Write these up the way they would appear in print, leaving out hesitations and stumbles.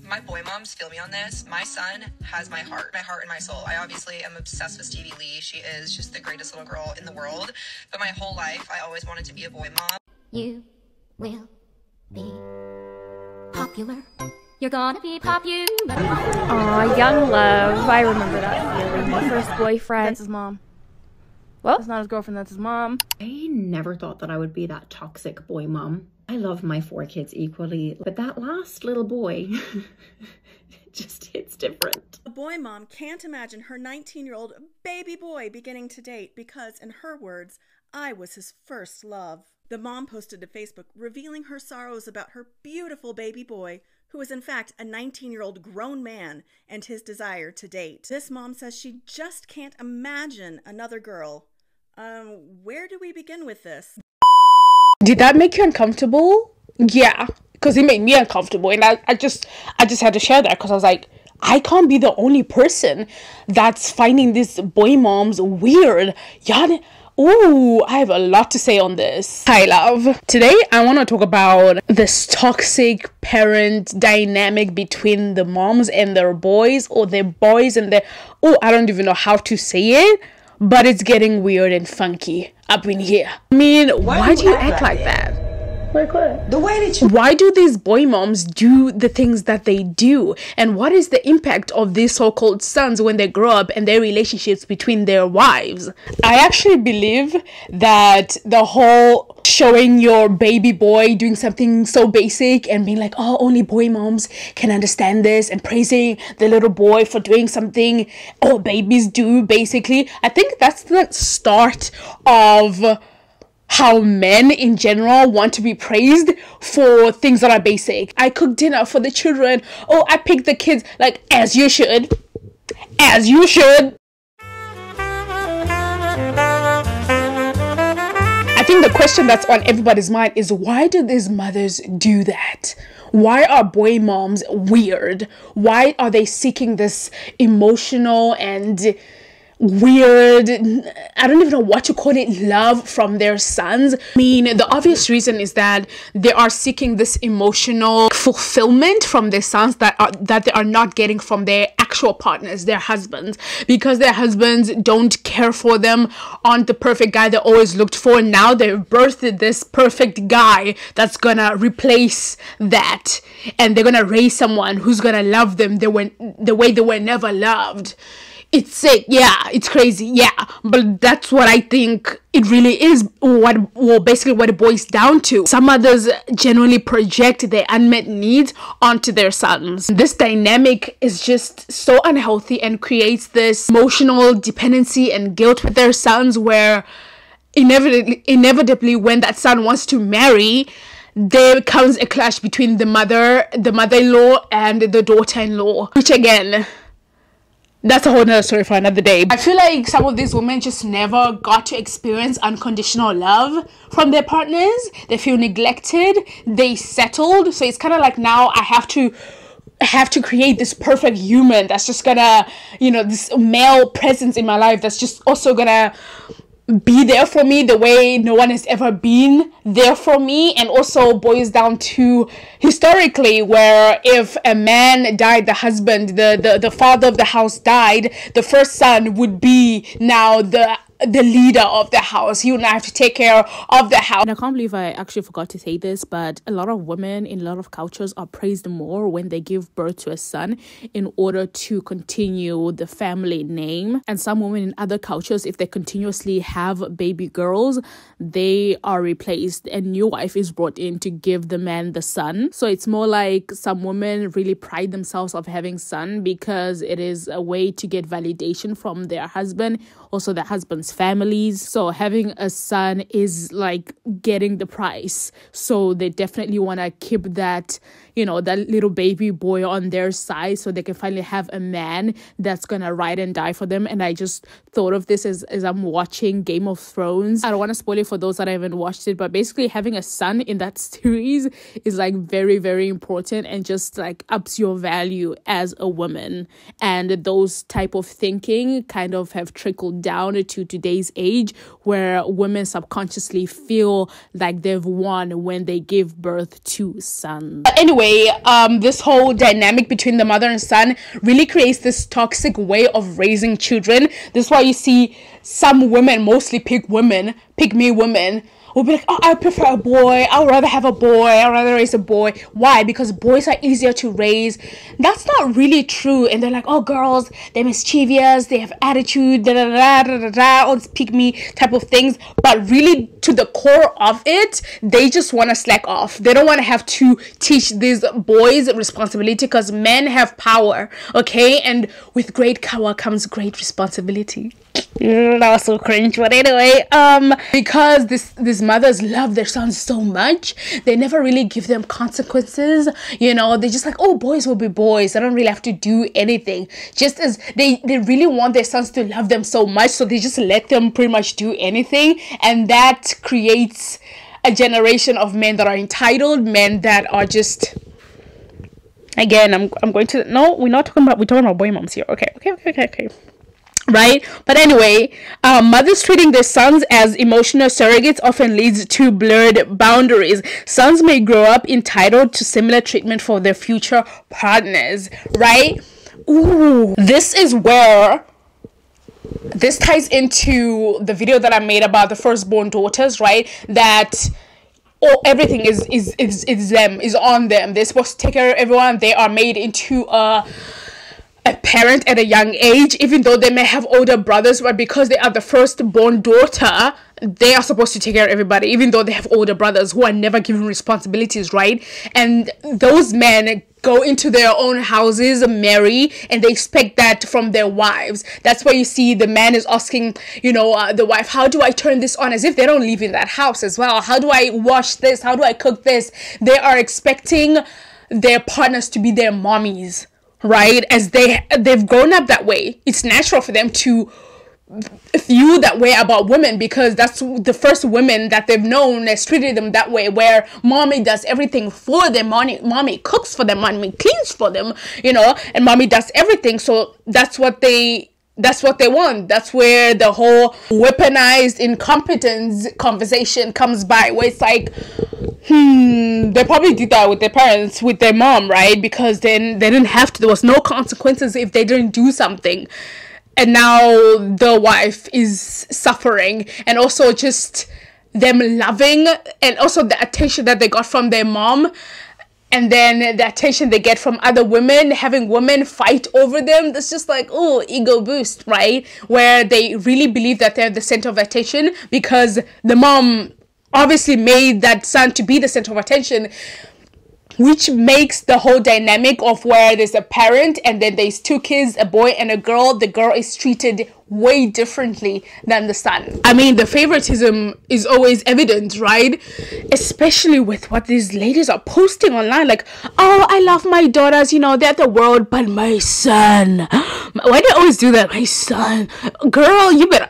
My boy moms feel me on this. My son has my heart and my soul. I obviously am obsessed with Stevie Lee. She is just the greatest little girl in the world. But my whole life, I always wanted to be a boy mom. You will be popular. You're gonna be popular. Aw, young love. I remember that feeling. My first boyfriend. That's his mom. Well, that's not his girlfriend, that's his mom. I never thought that I would be that toxic boy mom. I love my 4 kids equally, but that last little boy just hits different. A boy mom can't imagine her 19-year-old baby boy beginning to date because, in her words, I was his first love. The mom posted to Facebook revealing her sorrows about her beautiful baby boy, who is in fact a 19-year-old grown man, and his desire to date. This mom says she just can't imagine another girl. Where do we begin with this? Did that make you uncomfortable? Yeah, because it made me uncomfortable, and I just had to share that because I was like, I can't be the only person that's finding these boy moms weird. Y'all, ooh, I have a lot to say on this. Hi, love. Today, I want to talk about this toxic parent dynamic between the moms and their boys, or their boys and their, oh, I don't even know how to say it, but it's getting weird and funky up in here. I mean, why do you act like that? Like what? The way that you... Why do these boy moms do the things that they do? And what is the impact of these so-called sons when they grow up and their relationships between their wives? I actually believe that the whole showing your baby boy doing something so basic and being like, oh, only boy moms can understand this, and praising the little boy for doing something all babies do, basically. I think that's the start of how men in general want to be praised for things that are basic. I cook dinner for the children. Oh, I pick the kids. Like, as you should. As you should. I think the question that's on everybody's mind is, why do these mothers do that? Why are boy moms weird? Why are they seeking this emotional and weird, I don't even know what to call it, love from their sons? I mean, the obvious reason is that they are seeking this emotional fulfillment from their sons that they are not getting from their actual partners, their husbands, because their husbands don't care for them, aren't the perfect guy they always looked for. Now they've birthed this perfect guy that's gonna replace that, and they're gonna raise someone who's gonna love them the way they were never loved. It's sick, yeah, it's crazy, yeah, but that's what I think it really is, basically what it boils down to. Some mothers genuinely project their unmet needs onto their sons. This dynamic is just so unhealthy and creates this emotional dependency and guilt with their sons, where inevitably when that son wants to marry, there comes a clash between the mother-in-law and the daughter-in-law, which again, that's a whole nother story for another day. I feel like some of these women just never got to experience unconditional love from their partners. They feel neglected, they settled, so it's kind of like, now I have to create this perfect human that's just gonna, you know, this male presence in my life that's just also gonna be there for me the way no one has ever been there for me. And also boils down to historically, where if a man died, the husband, the father of the house died, the first son would be now the leader of the house. He would not have to take care of the house. And I can't believe I actually forgot to say this, but a lot of women in a lot of cultures are praised more when they give birth to a son in order to continue the family name. And some women in other cultures, if they continuously have baby girls, they are replaced. A new wife is brought in to give the man the son. So it's more like some women really pride themselves of having son because it is a way to get validation from their husband, also their husband's families. So having a son is like getting the prize. So they definitely want to keep that, you know, that little baby boy on their side so they can finally have a man that's gonna ride and die for them. And I just thought of this as I'm watching Game of Thrones. I don't want to spoil it for those that haven't watched it, but basically having a son in that series is like very, very important and just like ups your value as a woman. And those type of thinking kind of have trickled down to today's age, where women subconsciously feel like they've won when they give birth to sons. Anyway, this whole dynamic between the mother and son really creates this toxic way of raising children. This is why you see some women, mostly pick me women, will be like, oh, I prefer a boy, I would rather have a boy, I'd rather raise a boy. Why? Because boys are easier to raise. That's not really true. And they're like, oh, girls, they're mischievous, they have attitude, da da da da da da, all this pick me type of things. But really, to the core of it, they just want to slack off. They don't want to have to teach these boys responsibility, because men have power, okay? And with great power comes great responsibility. That was so cringe, but anyway, because these mothers love their sons so much, they never really give them consequences. You know, they're just like, oh, boys will be boys, they don't really have to do anything. Just as they really want their sons to love them so much, so they just let them pretty much do anything. And that creates a generation of men that are entitled, men that are just, again, I'm going to, no, we're talking about boy moms here. Okay. Right? But anyway, mothers treating their sons as emotional surrogates often leads to blurred boundaries. Sons may grow up entitled to similar treatment for their future partners, right? Ooh, this is where this ties into the video that I made about the firstborn daughters, right? That everything is on them. They're supposed to take care of everyone. They are made into a parent at a young age, even though they may have older brothers, but because they are the firstborn daughter, they are supposed to take care of everybody, even though they have older brothers who are never given responsibilities, right? And those men go into their own houses, marry, and they expect that from their wives. That's why you see the man is asking, the wife, how do I turn this on? As if they don't live in that house as well. How do I wash this? How do I cook this? They are expecting their partners to be their mommies, right? As they've grown up that way. It's natural for them to view that way about women, because that's the first women that they've known has treated them that way, where mommy does everything for them, mommy cooks for them, mommy cleans for them, and mommy does everything. So that's what they want. That's where the whole weaponized incompetence conversation comes by, where it's like, they probably did that with their parents, with their mom, right? Because then they didn't have to, there was no consequences if they didn't do something. And now the wife is suffering, and also just them loving, and also the attention that they got from their mom, and then the attention they get from other women, having women fight over them. That's just like, oh, ego boost, right? Where they really believe that they're the center of attention, because the mom obviously made that son to be the center of attention, which makes the whole dynamic of where there's a parent and then there's two kids, a boy and a girl. The girl is treated way differently than the son. I mean, the favoritism is always evident, right? Especially with what these ladies are posting online, like, oh, I love my daughters, they're the world, but my son, why do they always do that? My son, girl, you better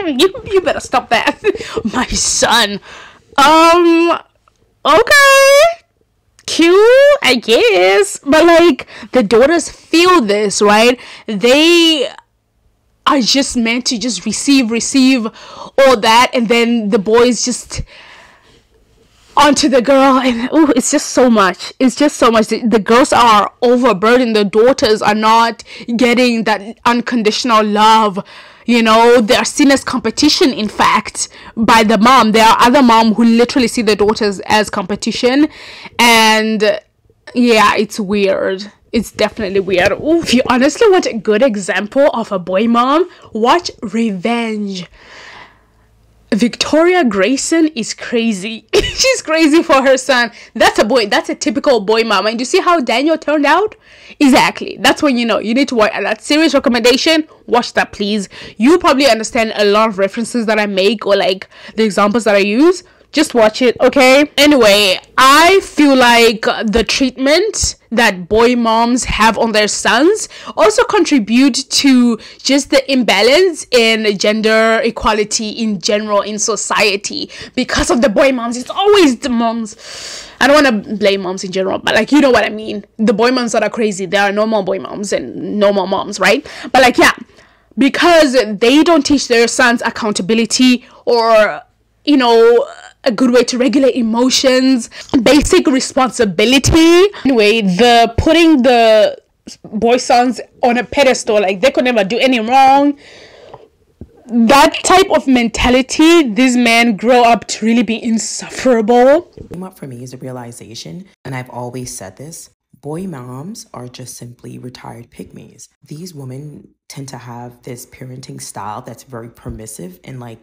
you better stop that. My son. Okay, cute, I guess, but like, the daughters feel this, right? They are just meant to just receive all that, and then the boys just onto the girl, and it's just so much. The girls are overburdened. The daughters are not getting that unconditional love. They are seen as competition, in fact, by the mom. There are other moms who literally see their daughters as competition. And yeah, it's weird. It's definitely weird. Ooh, if you honestly want a good example of a boy mom, watch Revenge. Victoria Grayson is crazy. She's crazy for her son. That's a boy. That's a typical boy mom. And you see how Daniel turned out? Exactly. That's when you need to watch that serious recommendation. Watch that, please. You probably understand a lot of references that I make, or like the examples that I use. Just watch it, okay? Anyway, I feel like the treatment that boy moms have on their sons also contribute to just the imbalance in gender equality in general in society. Because of the boy moms, it's always the moms. I don't want to blame moms in general, but like, you know what I mean. The boy moms that are crazy, there are normal boy moms and normal moms, right? But like, yeah, because they don't teach their sons accountability or, you know, a good way to regulate emotions, basic responsibility. Anyway, the putting the boy sons on a pedestal, like they could never do any wrong, that type of mentality, these men grow up to really be insufferable. Came up for me is a realization, and I've always said this: boy moms are just simply retired pygmies. These women tend to have this parenting style that's very permissive and like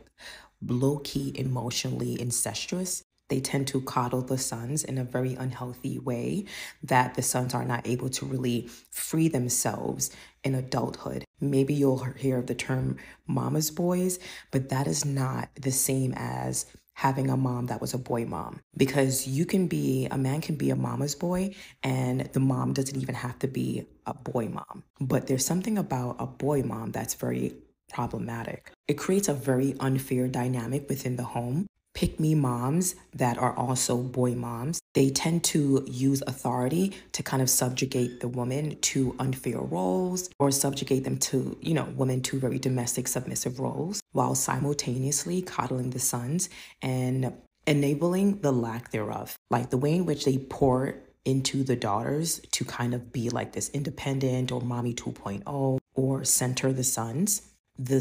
low-key emotionally incestuous. They tend to coddle the sons in a very unhealthy way that the sons are not able to really free themselves in adulthood. Maybe you'll hear of the term mama's boys, but that is not the same as having a mom that was a boy mom, because a man can be a mama's boy and the mom doesn't even have to be a boy mom. But there's something about a boy mom that's very problematic. It creates a very unfair dynamic within the home. Pick-me moms that are also boy moms, they tend to use authority to kind of subjugate the woman to unfair roles or subjugate them to, you know, women to very domestic submissive roles, while simultaneously coddling the sons and enabling the lack thereof. Like the way in which they pour into the daughters to kind of be like this independent or mommy 2.0 or center the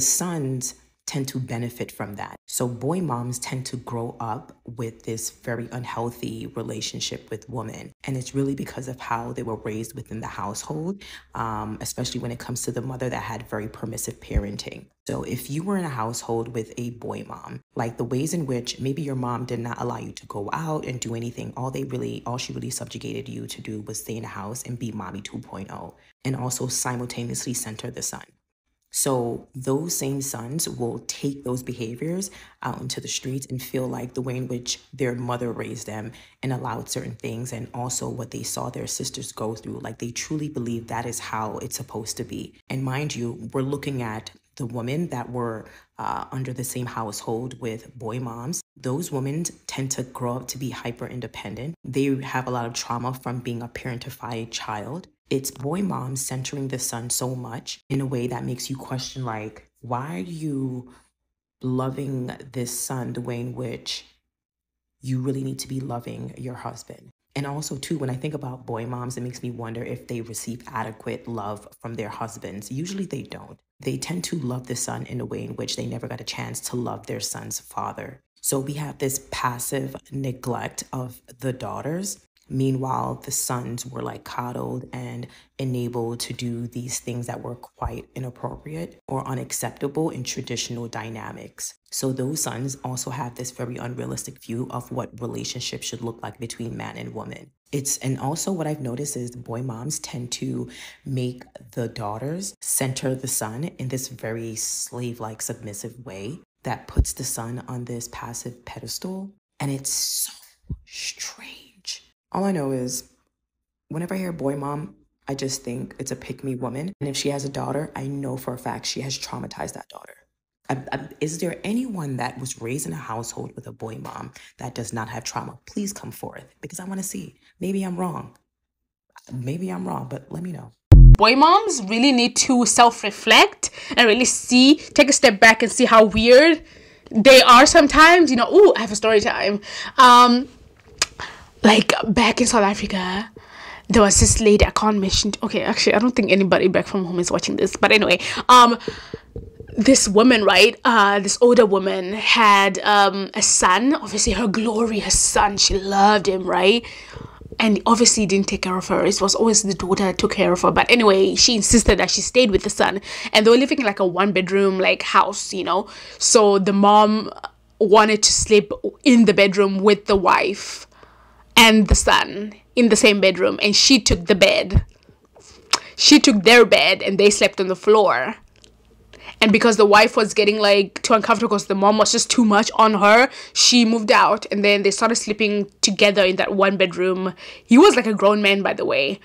sons tend to benefit from that. So boy moms tend to grow up with this very unhealthy relationship with women. And it's really because of how they were raised within the household, especially when it comes to the mother that had very permissive parenting. So if you were in a household with a boy mom, like the ways in which maybe your mom did not allow you to go out and do anything, all she really subjugated you to do was stay in the house and be mommy 2.0 and also simultaneously center the son. So those same sons will take those behaviors out into the streets and feel like the way in which their mother raised them and allowed certain things, and also what they saw their sisters go through, like they truly believe that is how it's supposed to be. And mind you, we're looking at the women that were under the same household with boy moms. Those women tend to grow up to be hyper independent. They have a lot of trauma from being a parentified child. It's boy moms centering the son so much in a way that makes you question, like, why are you loving this son the way in which you really need to be loving your husband? And also, too, when I think about boy moms, it makes me wonder if they receive adequate love from their husbands. Usually they don't. They tend to love the son in a way in which they never got a chance to love their son's father. So we have this passive neglect of the daughters. Meanwhile, the sons were like coddled and enabled to do these things that were quite inappropriate or unacceptable in traditional dynamics. So those sons also have this very unrealistic view of what relationships should look like between man and woman. And also what I've noticed is boy moms tend to make the daughters center the son in this very slave-like submissive way that puts the son on this passive pedestal. And it's so strange. All I know is whenever I hear boy mom, I just think it's a pick-me woman. And if she has a daughter, I know for a fact she has traumatized that daughter. Is there anyone that was raised in a household with a boy mom that does not have trauma? Please come forth, because I want to see. Maybe I'm wrong. But let me know. Boy moms really need to self-reflect and really take a step back and see how weird they are sometimes. You know, ooh, I have a story time. Like back in South Africa, there was this lady, I can't mention. Okay, actually, I don't think anybody back from home is watching this. But anyway, this woman, right? This older woman had a son. Obviously, her glorious son. She loved him, right? And obviously didn't take care of her. It was always the daughter that took care of her. But anyway, she insisted that she stayed with the son. And they were living in like a 1-bedroom like house, you know. So the mom wanted to sleep in the bedroom with the wife and the son in the same bedroom. And she took the bed. She took their bed and they slept on the floor. And because the wife was getting like too uncomfortable because the mom was just too much on her, she moved out. And then they started sleeping together in that 1-bedroom. He was like a grown man, by the way.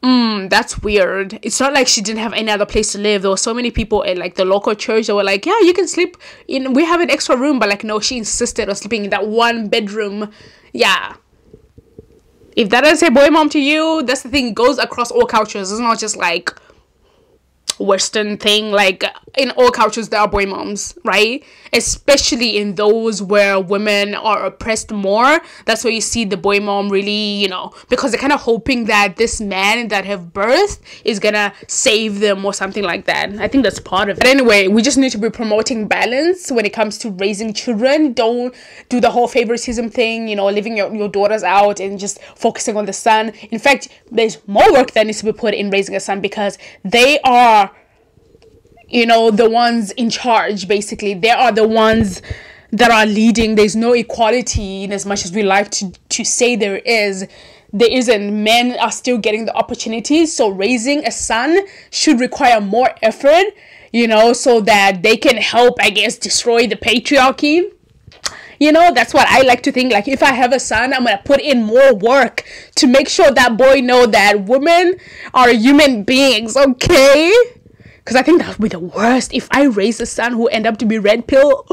That's weird. It's not like she didn't have any other place to live. There were so many people at like the local church that were like, yeah, you can sleep in, we have an extra room. But like, no, she insisted on sleeping in that 1-bedroom. Yeah. If that doesn't say boy mom to you, that's the thing. It goes across all cultures. It's not just like Western thing. Like in all cultures there are boy moms, right? Especially in those where women are oppressed more. That's where you see the boy mom really, you know, because they're kind of hoping that this man that have birthed is gonna save them or something like that. I think that's part of it. But anyway, we just need to be promoting balance when it comes to raising children. Don't do the whole favoritism thing, you know, leaving your daughters out and just focusing on the son. In fact, there's more work that needs to be put in raising a son, because they are, you know, the ones in charge. Basically, they are the ones that are leading. There's no equality in as much as we like to say there is. There isn't. Men are still getting the opportunities. So raising a son should require more effort, you know, so that they can help, I guess, destroy the patriarchy. You know, that's what I like to think. Like, if I have a son, I'm gonna put in more work to make sure that boy know that women are human beings, okay? Because I think that would be the worst. If I raise a son who end up to be red pill,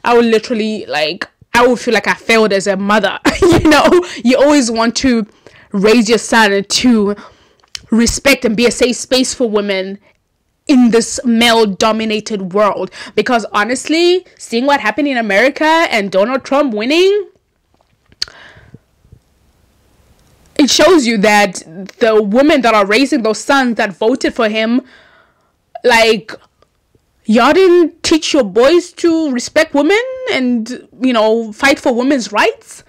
I would literally, like, I would feel like I failed as a mother. You know, you always want to raise your son to respect and be a safe space for women in this male-dominated world. Because honestly, seeing what happened in America and Donald Trump winning, it shows you that the women that are raising those sons that voted for him, like, y'all didn't teach your boys to respect women and, you know, fight for women's rights.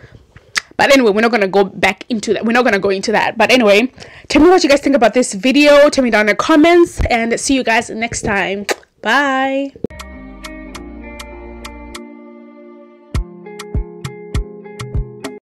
But anyway, we're not going to go back into that. We're not going to go into that. But anyway, tell me what you guys think about this video. Tell me down in the comments. And see you guys next time. Bye.